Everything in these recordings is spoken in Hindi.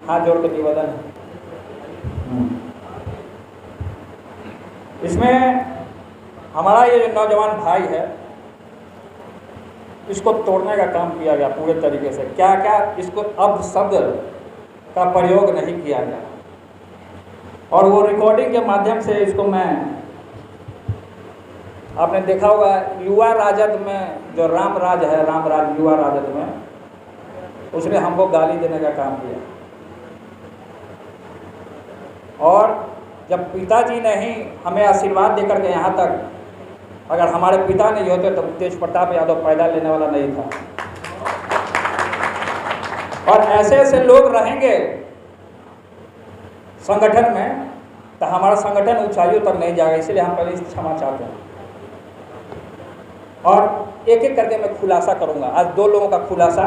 हाथ जोड़ के निवेदन है। इसमें हमारा ये जो नौजवान भाई है, इसको तोड़ने का काम किया गया पूरे तरीके से। क्या क्या इसको अब शब्द का प्रयोग नहीं किया गया, और वो रिकॉर्डिंग के माध्यम से इसको मैं, आपने देखा होगा युवा राजद में जो रामराज है, रामराज युवा राजद में, उसने हमको गाली देने का काम किया। और जब पिताजी ने ही हमें आशीर्वाद देकर के यहाँ तक, अगर हमारे पिता नहीं होते तो तेज प्रताप यादव पैदा लेने वाला नहीं था। और ऐसे ऐसे लोग रहेंगे संगठन में तो हमारा संगठन ऊंचाइयों तक नहीं जाएगा। इसलिए हम पहले क्षमा चाहते हैं, और एक एक करके मैं खुलासा करूंगा। आज 2 लोगों का खुलासा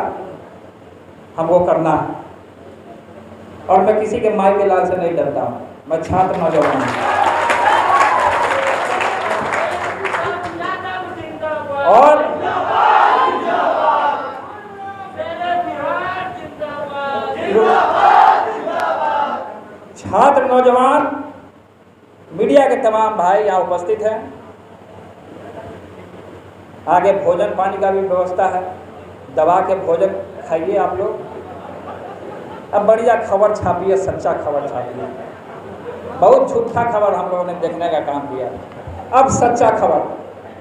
हमको करना है, और मैं किसी के माई के लाल से नहीं डरता हूँ। मैं छात्र नौजवान हूँ, और छात्र नौजवान मीडिया के तमाम भाई यहाँ उपस्थित हैं। आगे भोजन पानी का भी व्यवस्था है, दबा के भोजन खाइए आप लोग। अब बढ़िया खबर छापिए, सच्चा खबर छापिए। बहुत झूठा खबर हम लोगों ने देखने का काम किया। अब सच्चा खबर,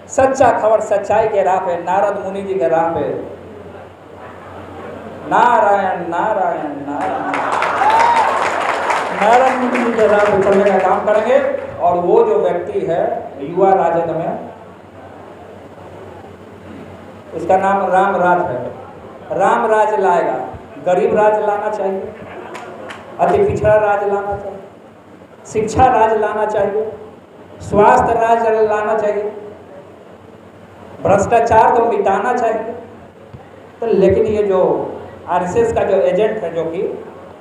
सच्चा खबर सच्चाई के राह पे, नारद मुनि जी के राह पे, नारायण नारायण नारायण, नारद मुनि जी के राह पे चलने का काम करेंगे। और वो जो व्यक्ति है युवा राजद में, उसका नाम रामराज है। रामराज लाएगा, गरीब राज लाना चाहिए, अति पिछड़ा राज लाना चाहिए, शिक्षा राज लाना चाहिए, स्वास्थ्य राज लाना चाहिए, भ्रष्टाचार को मिटाना चाहिए। तो लेकिन ये जो आरएसएस का जो एजेंट है, जो कि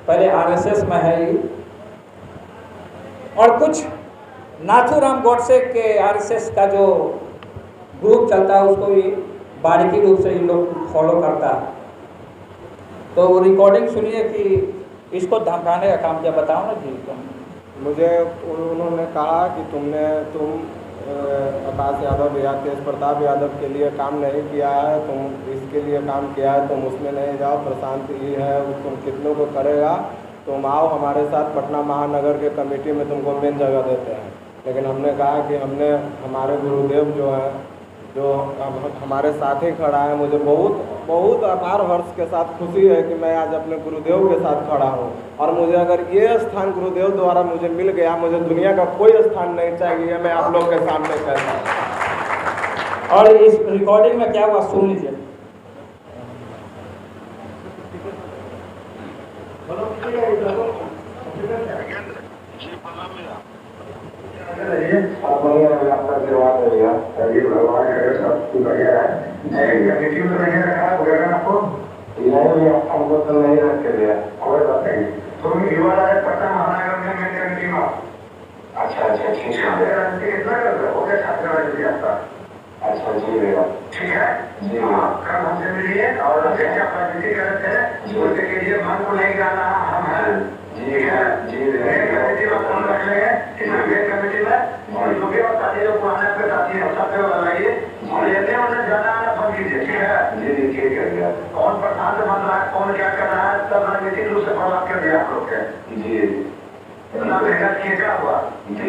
पहले आरएसएस में है ही, और कुछ नाथूराम गोडसे के आरएसएस का जो ग्रुप चलता है, उसको भी बारीकी रूप से ये लोग फॉलो करता है। तो वो रिकॉर्डिंग सुनिए कि इसको धमकाने का काम किया। बताओ ना जी तुम। मुझे उन्होंने कहा कि तुम आकाश यादव या तेज प्रताप यादव के लिए काम नहीं किया है, तुम इसके लिए काम किया है, तुम उसमें नहीं जाओ, प्रशांत ही है, तुम कितनों को करेगा, तुम आओ हमारे साथ पटना महानगर के कमेटी में, तुमको मेन जगह देते हैं। लेकिन हमने कहा कि हमने, हमारे गुरुदेव जो हैं, जो हमारे साथ ही खड़ा है, मुझे बहुत बहुत अपार हर्ष के साथ खुशी है कि मैं आज अपने गुरुदेव के साथ खड़ा हूँ। और मुझे अगर ये स्थान गुरुदेव द्वारा मुझे मिल गया, मुझे दुनिया का कोई स्थान नहीं चाहिए, मैं आप लोग के सामने कहता हूँ। और इस रिकॉर्डिंग में क्या हुआ सुन लीजिए। आपका आशीर्वाद है भैया, भगवान सब कुछ बढ़िया है। कमेटी में नहीं रखा वगैरह आपको? नहीं भैया, हमको तो नहीं रख के दिया। कोई बात नहीं। तुम युवा राजद पटना महानगर में मेन कमेटी में। अच्छा अच्छा ठीक है। कितना हो गया छात्र राजद आपका? अच्छा जी भैया ठीक है जी। हाँ कल हमसे मिलिए, और जैसे आप राजनीति करते हैं उसके लिए मन को नहीं जाना हम हैं जी है जी। कमेटी में कौन रख लेंगे इस कमेटी में, और जो भी साथी जो पुराने पे साथी है सब लगाइए, और लेने उन्हें जाना आना बंद कीजिए। ठीक है जी ठीक है भैया। कौन प्रधान बन रहा है, कौन क्या कर रहा है, सब राजनीतिक रूप से प्रभाव कर दिया आप लोग के जी। इतना मेहनत किए क्या हुआ जी?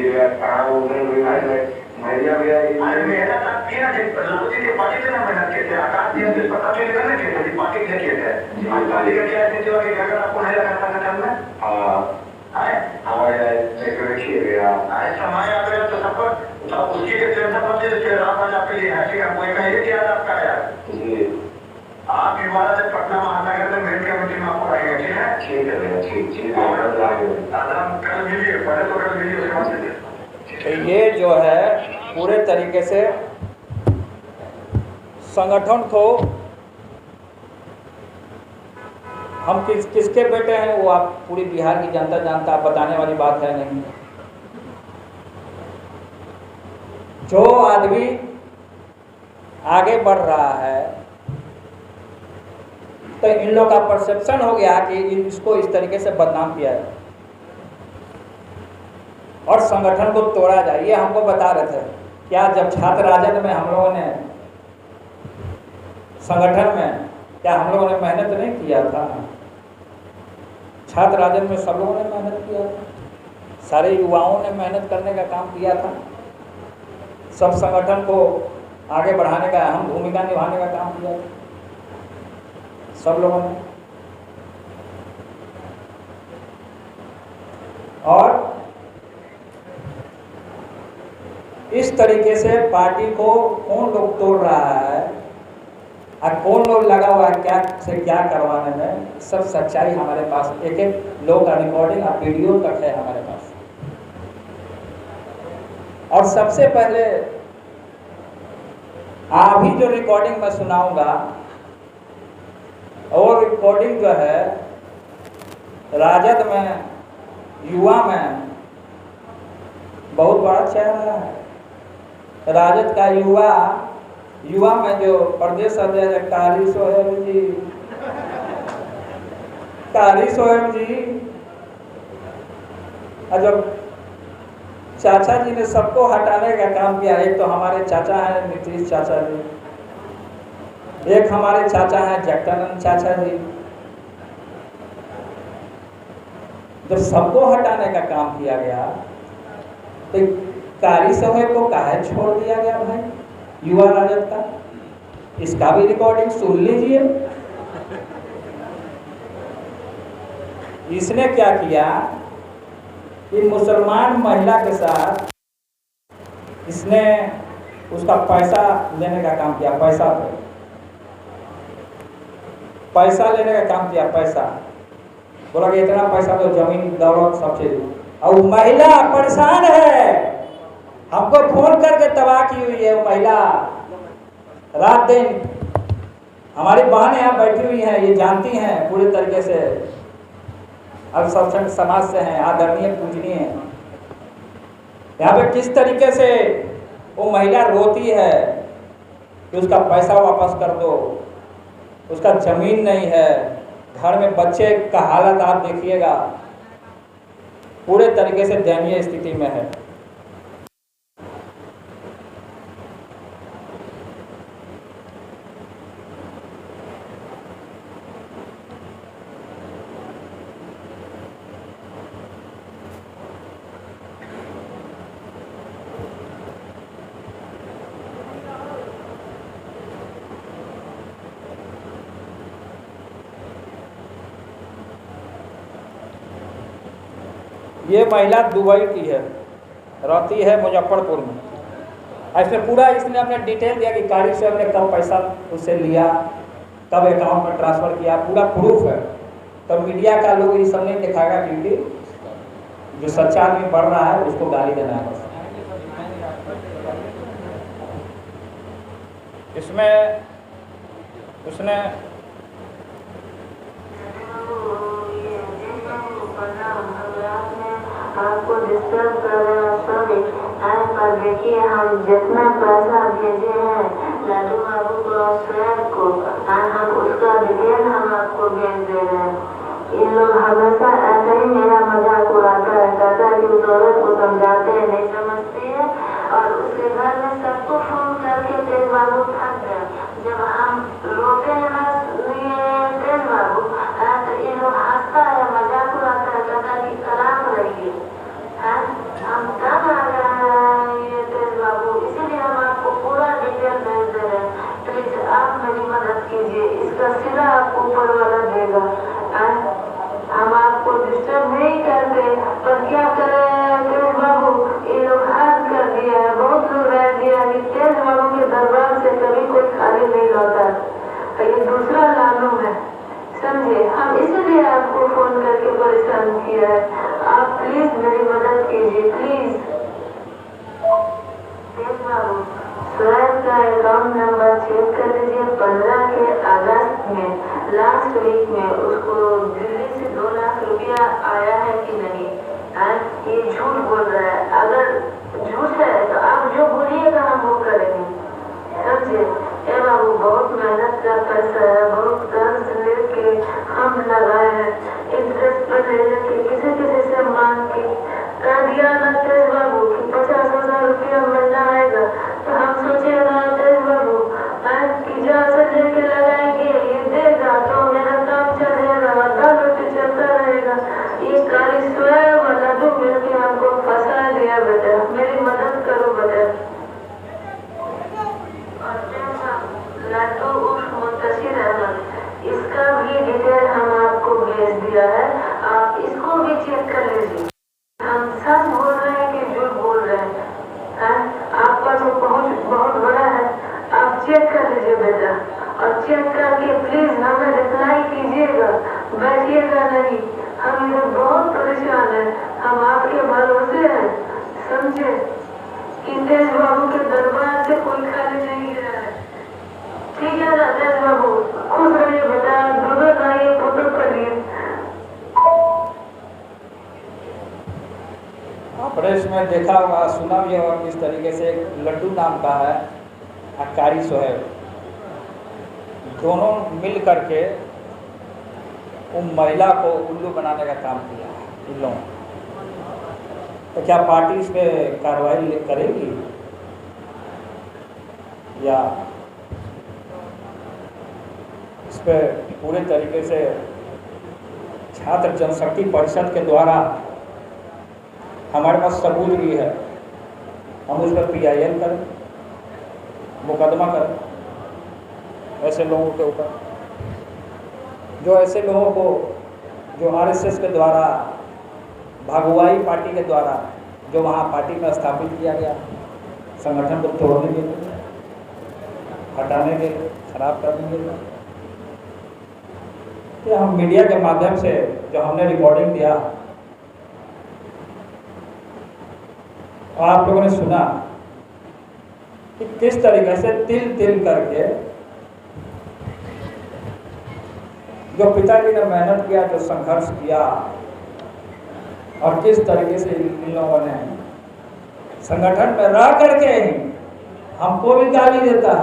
मेहनत आप किया थे, पार्टी से मेहनत किए थे, आकाश जी पता चलेगा ना कि पार्टी के किए थे। पार्टी का क्या स्थिति होगी अगर आपको नहीं लगा संगठन में? समय आ गया तो सब उसकी रामराज आपके लिए है। ठीक है, कोई कहिए कि आज आपका है आप युवा से पटना महानगर में मेन कमेटी में आपको आएंगे। ठीक है ठीक है भैया ठीक ठीक। कल मिलिए, पहले तो कल मिलिए, उसके बाद मिलिए। ये जो है पूरे तरीके से संगठन को हम किसके बेटे हैं वो आप पूरी बिहार की जनता जानता, आप बताने वाली बात है नहीं। जो आदमी आगे बढ़ रहा है तो इन लोग का परसेप्शन हो गया कि इसको इस तरीके से बदनाम किया है और संगठन को तोड़ा जाए। ये हमको बता रहे थे क्या जब छात्र राजद में हम लोगों ने संगठन में क्या हम लोगों ने मेहनत नहीं किया था? छात्र राजद में सब लोगों ने मेहनत किया था, सारे युवाओं ने मेहनत करने का काम किया था, सब संगठन को आगे बढ़ाने का अहम भूमिका निभाने का काम किया था सब लोगों ने। और इस तरीके से पार्टी को कौन लोग तोड़ रहा है और कौन लोग लगा हुआ है क्या से क्या करवाने में, सब सच्चाई हमारे पास एक एक लोग का रिकॉर्डिंग और वीडियो तक है हमारे पास। और सबसे पहले अभी जो रिकॉर्डिंग मैं सुनाऊंगा और रिकॉर्डिंग जो है राजद में युवा में बहुत बड़ा चेहरा है। राजद का युवा में जो प्रदेश अध्यक्ष कारी सोहेब जी जब चाचा जी ने सबको हटाने का काम किया। एक तो हमारे चाचा हैं नीतीश चाचा जी, एक हमारे चाचा हैं जगदानंद चाचा जी। जब सबको हटाने का काम किया गया तो कारी सोहेब को काहे छोड़ दिया गया भाई युवा राजद का? इसका भी रिकॉर्डिंग सुन लीजिए। इसने क्या किया कि मुसलमान महिला के साथ इसने उसका पैसा लेने का काम किया, पैसा लेने का काम किया। पैसा बोला कि इतना पैसा तो जमीन दौलत सब चीज, और महिला परेशान है, हमको फोन करके तबाह की हुई है। वो महिला रात दिन हमारी बहनें यहाँ बैठी हुई हैं, ये जानती हैं पूरी तरीके से, अल्पसंख्यक समाज से हैं, आदरणीय पूजनीय हैं। यहाँ पे किस तरीके से वो महिला रोती है कि उसका पैसा वापस कर दो, उसका जमीन नहीं है, घर में बच्चे का हालत आप देखिएगा, पूरे तरीके से दयनीय स्थिति में है। ये महिला दुबई की है, रहती है मुजफ्फरपुर में। इसमें पूरा इसने अपने डिटेल दिया कि कारी से हमने कब पैसा उससे लिया, कब अकाउंट में ट्रांसफ़र किया, पूरा प्रूफ है। तो मीडिया का लोग ये सब नहीं दिखाएगा क्योंकि जो सच्चा आदमी बढ़ रहा है उसको गाली देना है बस। इसमें उसने आपको डिस्टर्ब कर रहे हैं, सॉरी। पर देखिए हम जितना पैसा भेजे हैं लालू बाबू को और शहर को, हम उसका डिटेल हम आपको भेज दे रहे हैं। ये लोग हमेशा ऐसे ही मेरा मजाक उड़ाता है, कहता है कि उस औरत को समझाते हैं नहीं समझती है, और उसके घर में सबको फोन करके तेज बाबू थक गए। जब हम रोते हैं तेज बाबू तो ये लोग हंसता है, मजाक उड़ाता है, कहता है कि आराम रहिए। हम कब आ रहे हैं ये तेज बाबू, इसीलिए हम आपको पूरा डिटेल भेज दे रहे हैं। प्लीज आप मेरी मदद कीजिए, इसका सिरा आपको ऊपर वाला देगा। हम आपको डिस्टर्ब नहीं करते, पर क्या करें तेज बाबू, ये लोग हद कर दिया है। बहुत लोग रह दिया कि तेज बाबू के दरबार से कभी कोई खाली नहीं लौटा। ये दूसरा लालू है, समझे। हम इसलिए आपको फोन करके परेशान किया है, आप प्लीज मेरी मदद कीजिए प्लीज। तेज बाबू स्वयं का अकाउंट नंबर चेक कर लीजिए। 15 के अगस्त में लास्ट वीक में उसको दिल्ली से 2 लाख रुपया आया है कि नहीं। ये झूठ बोल रहा है, अगर झूठ है तो आप जो बोलिएगा हम वो करेंगे, समझे। ए बाबू बहुत मेहनत का पैसा है, बहुत कर्ज लेके भी चेक कर लीजिए, हम सच बोल रहे हैं कि झूठ बोल रहे हैं? आपका तो पहुंच बहुत बड़ा है, आप चेक कर लीजिए बेटा, और चेक करके प्लीज हमें रिप्लाई कीजिएगा, बैठिएगा नहीं। हम इधर बहुत परेशान हैं, हम आपके भरोसे हैं, समझे? इंद्रेश बाबू के दरबार से कोई खाली नहीं रहा है। ठीक है राजेश बाबू, खुश रहिए बेटा, दूध खाइए, फोटो करिए। प्रेस में देखा होगा, सुना भी होगा किस तरीके से एक लड्डू नाम का है, अकारी सोहेब, दोनों मिल करके उन महिला को उल्लू बनाने का काम किया है इन लोगों। तो क्या पार्टी इस पर कार्रवाई करेगी या इस पर पूरे तरीके से छात्र जनशक्ति परिषद के द्वारा हमारे पास सबूत भी है, हम उस पर PIL करें, मुकदमा करें ऐसे लोगों के ऊपर, जो ऐसे लोगों को जो RSS के द्वारा, भागुआई पार्टी के द्वारा जो वहाँ पार्टी में स्थापित किया गया, संगठन को तोड़ने के लिए, हटाने के लिए, खराब करने के लिए। तो हम मीडिया के माध्यम से जो हमने रिकॉर्डिंग दिया और आप लोगों ने सुना कि किस तरीके से तिल तिल करके जो पिताजी ने मेहनत किया, जो संघर्ष किया, और किस तरीके से इन लोगों ने संगठन में रह करके ही हमको भी गाली देता,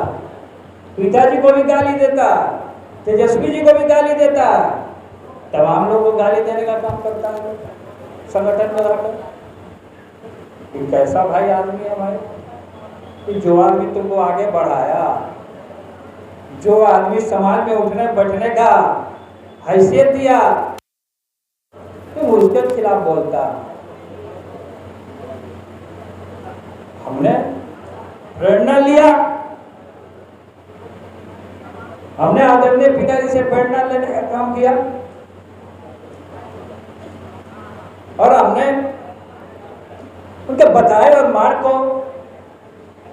पिताजी को भी गाली देता, तेजस्वी जी को भी गाली देता, तमाम लोगों को गाली देने का काम करता है संगठन में रहकर। कैसा भाई आदमी है भाई, कि जो आदमी तुमको आगे बढ़ाया, जो आदमी समाज में उठने बैठने का हैसियत दिया, तुम उसके खिलाफ बोलता। हमने प्रेरणा लिया, हमने आदरणीय पिताजी से प्रेरणा लेने का काम किया, और हमने उनके बताए और मार्ग को,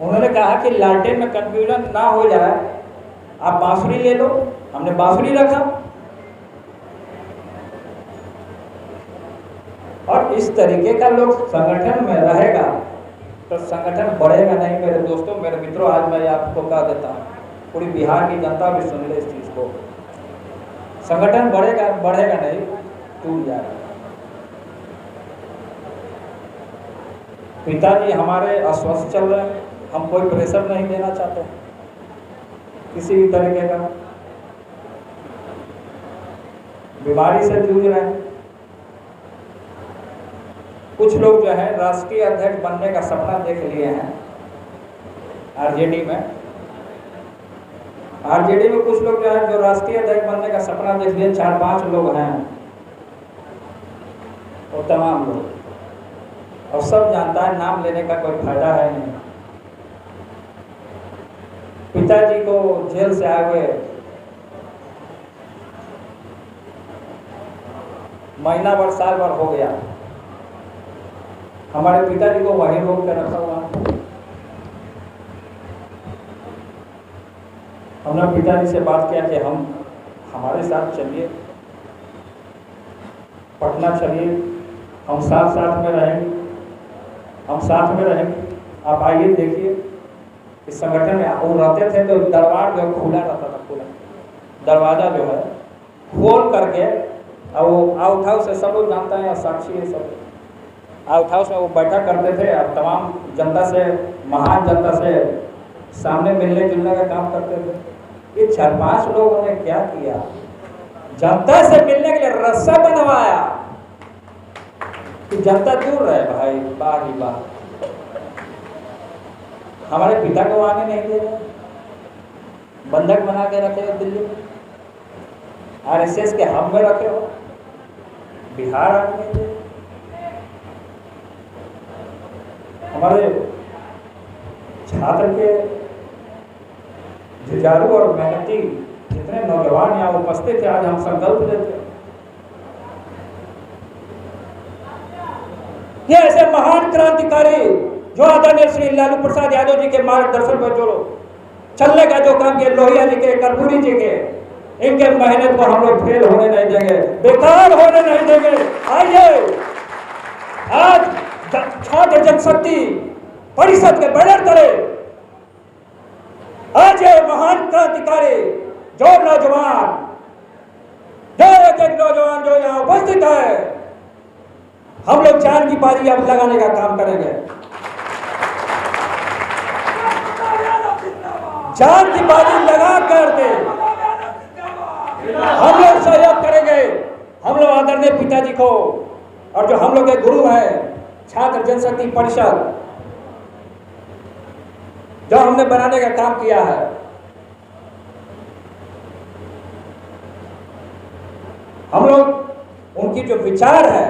उन्होंने कहा कि लालटेन में कंफ्यूजन ना हो जाए, आप बांसुरी ले लो, हमने बांसुरी रखा। और इस तरीके का लोग संगठन में रहेगा तो संगठन बढ़ेगा नहीं। मेरे दोस्तों, मेरे मित्रों, आज मैं आपको कह देता हूँ, पूरी बिहार की जनता भी सुन ले इस चीज को, संगठन बढ़ेगा नहीं, टूट जाएगा। पिताजी हमारे अस्वस्थ चल रहे हैं, हम कोई प्रेशर नहीं देना चाहते किसी भी तरीके का, बीमारी से जूझ रहे हैं। कुछ लोग जो है राष्ट्रीय अध्यक्ष बनने का सपना देख लिए हैं आरजेडी में। आरजेडी में कुछ लोग जो है जो राष्ट्रीय अध्यक्ष बनने का सपना देख लिए, 4-5 लोग हैं, और तमाम लोग, और सब जानता है नाम लेने का कोई फायदा है नहीं। पिताजी को जेल से आए हुए महीना भर, साल भर हो गया, हमारे पिताजी को वहीं रोक कर रखा हुआ। हमने पिताजी से बात किया कि हम हमारे साथ चलिए, पटना चलिए, हम साथ में रहेंगे, हम साथ में रहेंगे, आप आइए देखिए। इस संगठन में वो रहते थे तो दरबार जो खुला रहता था, खुला दरवाजा जो है खोल करके, और वो आउट हाउस से सब लोग जानते हैं, साक्षी है सब, आउट हाउस में वो बैठा करते थे और तमाम जनता से, महान जनता से सामने मिलने जुलने का काम करते थे। ये 4-5 लोगों ने क्या किया, जनता से मिलने के लिए रास्ता बनवाया कि जनता दूर रहे। भाई बार ही बार हमारे पिता को आने नहीं दे रहे, बंधक बना के रखे हो दिल्ली में, RSS के हब में रखे हो, बिहार आने नहीं दे। हमारे छात्र के जुझारू और मेहनती जितने नौजवान यहाँ उपस्थित थे, आज हम संकल्प लेते कि ऐसे महान क्रांतिकारी जो आदरणीय श्री लालू प्रसाद यादव जी के मार्गदर्शन पर जो चलने का जो काम किया, लोहिया जी के, कर्पूरी जी के, इनके मेहनत को हम लोग फेल होने नहीं देंगे, बेकार होने नहीं देंगे। आइए आज छात्र जनशक्ति परिषद के बैनर तले आज ये महान क्रांतिकारी जो नौजवान, जो एक नौजवान जो यहाँ उपस्थित है, हम लोग जान की बाजी अब लगाने का काम करेंगे। जान की बाजी लगा करके हम लोग सहयोग करेंगे। हम लोग आदरणीय पिताजी को और जो हम लोग के गुरु हैं छात्र जनशक्ति परिषद जो हमने बनाने का काम किया है, हम लोग उनकी जो विचार है,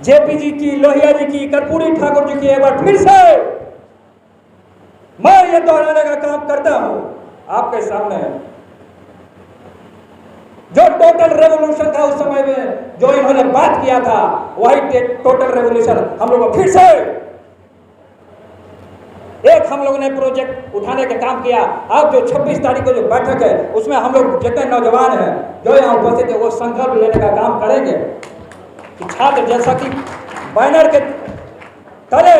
जेपी जी की, लोहिया जी की, कर्पूरी ठाकुर जी की, एक बार फिर से मैं ये दोहराने का काम करता हूं आपके सामने। जो टोटल रेवोल्यूशन था उस समय में जो इन्होंने बात किया था, वही टोटल रेवोल्यूशन हम लोग को फिर से एक हम लोगों ने प्रोजेक्ट उठाने का काम किया। अब जो 26 तारीख को जो बैठक है उसमें हम लोग जितने नौजवान हैं जो यहाँ उपस्थित है वो संकल्प लेने का काम करेंगे कि छात्र जनशक्ति बैनर के तले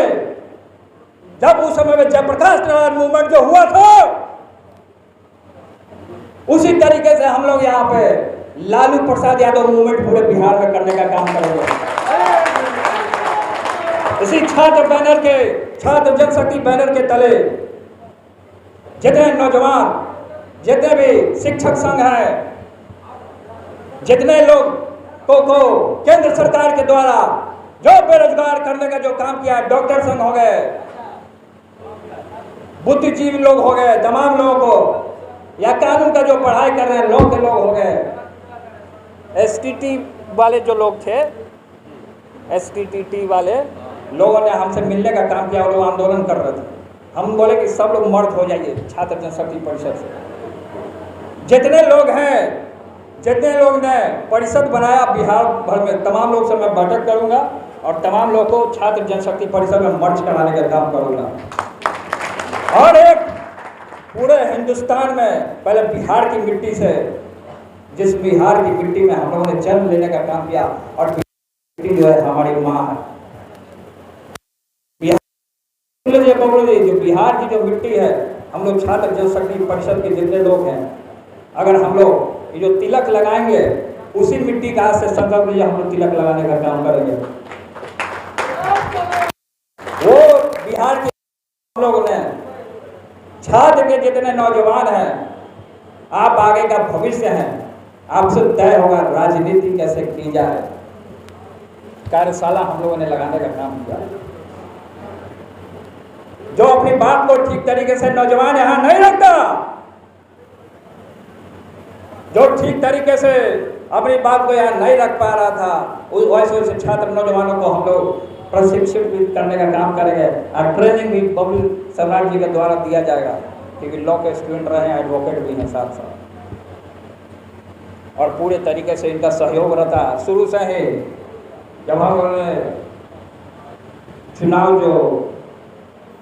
जब उस समय में जयप्रकाश नारायण मूवमेंट जो हुआ था, उसी तरीके से हम लोग यहाँ पे लालू प्रसाद यादव मूवमेंट पूरे बिहार में करने का काम करेंगे। इसी छात्र बैनर के, छात्र जनशक्ति बैनर के तले जितने नौजवान, जितने भी शिक्षक संघ हैं, जितने लोग को केंद्र सरकार के द्वारा जो बेरोजगार करने का जो काम किया है, डॉक्टर संघ हो गए, बुद्धिजीवी लोग हो गए, तमाम लोगों को, या कानून का जो पढ़ाई कर रहे हैं लोग के लोग हो गए, एसटीटी वाले जो लोग थे, एसटीटी वाले लोगों ने हमसे मिलने का काम किया और लोग आंदोलन कर रहे थे। हम बोले कि सब लोग मर्द हो जाइए छात्र जनशक्ति परिषद से। जितने लोग हैं, जितने लोग ने परिषद बनाया बिहार भर में, तमाम लोग से मैं बैठक करूंगा और तमाम लोग को छात्र जनशक्ति परिषद में मर्ज कराने का काम करूंगा। और एक पूरे हिंदुस्तान में पहले बिहार की मिट्टी से, जिस बिहार की मिट्टी में हम लोगों ने जन्म लेने का काम किया, और मिट्टी जो है हमारी माँ है। जो बिहार की जो मिट्टी है, हम लोग छात्र जनशक्ति परिषद के जितने लोग हैं, अगर हम लोग ये जो तिलक लगाएंगे उसी मिट्टी का हाथ से संकल्प लिए हम लोग तिलक लगाने का काम करेंगे। वो बिहार के हम लोगों ने, छात्र के जितने नौजवान हैं, आप आगे का भविष्य हैं, आपसे तय होगा राजनीति कैसे की जाए। कार्यशाला हम लोगों ने लगाने का काम किया। जो अपनी बात को ठीक तरीके से नौजवान यहां नहीं रखता, जो ठीक तरीके से अपनी बात को यहाँ नहीं रख पा रहा था, वैसे वैसे छात्र नौजवानों को हम लोग प्रशिक्षित भी करने का काम करेंगे और ट्रेनिंग भी पब्लिक सम्राट जी के द्वारा दिया जाएगा, क्योंकि लॉ के स्टूडेंट रहे हैं, एडवोकेट भी हैं साथ साथ, और पूरे तरीके से इनका सहयोग रहता है। शुरू से ही जब हम लोगों ने चुनाव जो